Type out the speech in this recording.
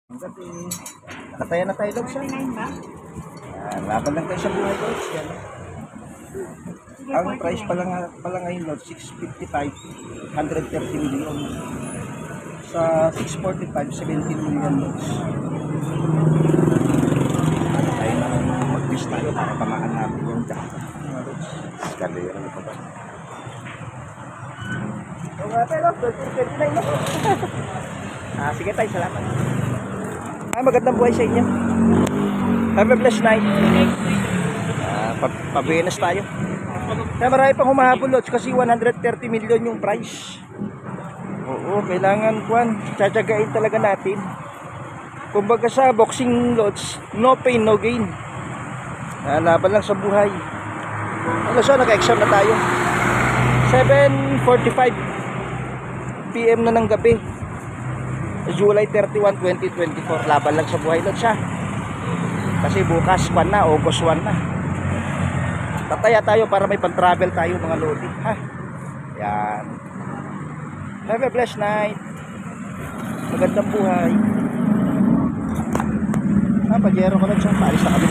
Hanggat nakataya na tayo Lods. Laban lang tayo sa buhay Lods. Yan. Ang price pala ngayon Lods, 655, 130 million. Sa 645, 17 million Lods. Tayo na mag-list tayo para tamaan natin yung jacket. Skalera na pa ba? So nga tayo Lods, 29 na po. Sige tayo, salamat. Magandang buhay sa inyo. Have a blessed night. Pabinas tayo. Kaya marami pang humahabol Lods kasi 130 million yung price. Oo, kailangan tsatsagain talaga natin. Kumbaga sa boxing Lods, no pain, no gain. Laban lang sa buhay. So, naka-exam na tayo. 7:45 PM na ng gabi. July 31, 2024. Laban lang sa buhay Lods ha. Kasi bukas August 1 na. Tataya tayo para may pang-travel tayo mga lodi ha. Yan. Have a blessed night. Magandang buhay. Pajero ko Lods ha. Paalis na kami.